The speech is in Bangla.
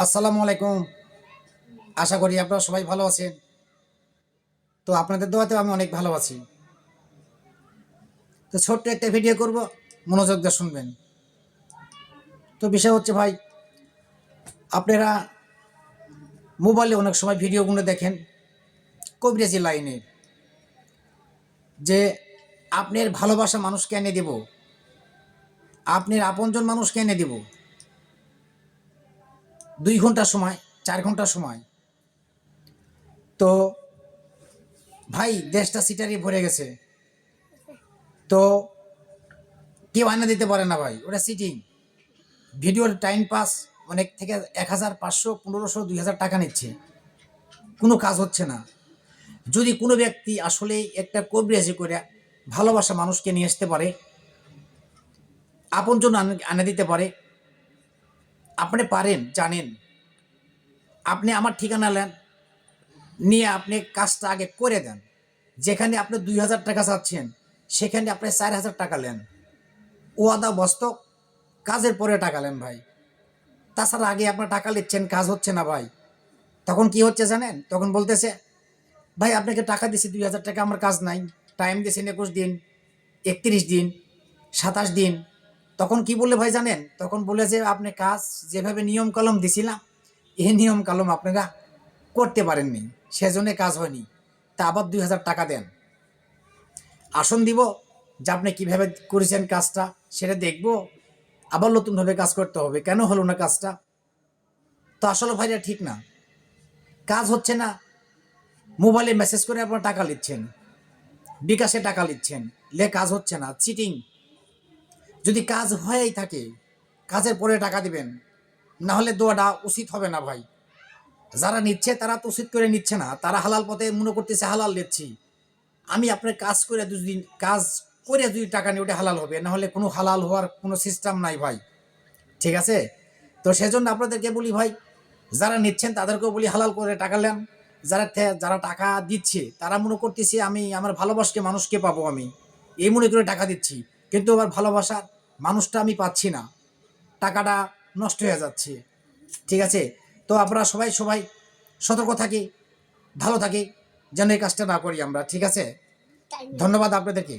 আসসালামু আলাইকুম। আশা করি আপনারা সবাই ভালো আছেন। তো আপনাদের দোয়াতেও আমি অনেক ভালো আছি। তো ছোট্ট একটা ভিডিও করব, মনোযোগ দিয়ে শুনবেন। তো বিষয় হচ্ছে ভাই, আপনারা মোবাইলে অনেক সময় ভিডিওগুলো দেখেন কবিরাজি লাইনের, যে আপনার ভালোবাসা মানুষকে এনে দেব, আপনার আপনজন মানুষকে এনে দেব, 2 ঘন্টা সময়, 4 ঘন্টা সময়। তো ভাই দেশটা সিটারি ভরে গেছে, তো কেউ আয়না দিতে পারে না ভাই, ওটা সিটিং। ভিডিওর টাইম পাস অনেক থেকে 1,500, 1,500, 2,000 টাকা নিচ্ছে, কোনো কাজ হচ্ছে না। যদি কোনো ব্যক্তি আসলে একটা কবিরাজি করে ভালোবাসা মানুষকে নিয়ে আসতে পারে, আপনজন আনে দিতে পারে, আপনি পারেন, জানেন, আপনি আমার ঠিকানা নেন, নিয়ে আপনি কাজটা আগে করে দেন। যেখানে আপনি 2,000 টাকা চাচ্ছেন, সেখানে আপনি 4,000 টাকা নেন। ওয়াদা বস্তক, কাজের পরে টাকা নেন ভাই। তাছাড়া আগে আপনার টাকা নিচ্ছেন, কাজ হচ্ছে না ভাই। তখন কি হচ্ছে জানেন? তখন বলতেছে, ভাই আপনাকে টাকা দিছি 2,000 টাকা, আমার কাজ নাই। টাইম দিয়েছেন 21 দিন, 31 দিন, 27 দিন। তখন কি বললে ভাই জানেন? তখন বলে যে আপনি কাজ যেভাবে নিয়ম কলম দিছিলাম, এই নিয়ম কলম আপনারা করতে পারেননি, সেজন্য কাজ হয়নি। তা আবার 2,000 টাকা দেন, আসন দিব, যে আপনি কীভাবে করেছেন কাজটা সেটা দেখব, আবার নতুনভাবে কাজ করতে হবে। কেন হলো না কাজটা? তো আসলে ভাইরা ঠিক না, কাজ হচ্ছে না। মোবাইলে মেসেজ করে আপনারা টাকা নিচ্ছেন, বিকাশে টাকা নিচ্ছেন, কাজ হচ্ছে না, চিটিং। যদি কাজ হয়েই থাকে, কাজের পরে টাকা দিবেন, না হলে দোয়াটা উচিত হবে না ভাই। যারা নিচ্ছে তারা তো উচিত করে নিচ্ছে না, তারা হালাল পথে মনে করতেছে হালাল নিচ্ছি। আমি আপনার কাজ করে দুদিন কাজ করে যদি টাকা নিই, ওটা হালাল হবে, না হলে কোনো হালাল হওয়ার কোনো সিস্টেম নাই ভাই। ঠিক আছে? তো সেজন্য আপনাদেরকে বলি ভাই, যারা নিচ্ছেন তাদেরকেও বলি হালাল করে টাকা নেন। যারা টাকা দিচ্ছে তারা মনে করতেছে আমি আমার ভালোবাসকে মানুষকে পাবো, আমি এই মনে করে টাকা দিচ্ছি, কিন্তু আবার ভালোবাসার মানুষটা আমি পাচ্ছি না, টাকাটা নষ্ট হয়ে যাচ্ছে। ঠিক আছে? তো আপনারা সবাই সবাই সতর্ক থাকি, ভালো থাকি, যেন এই কাজটা না করি আমরা। ঠিক আছে? ধন্যবাদ আপনাদেরকে।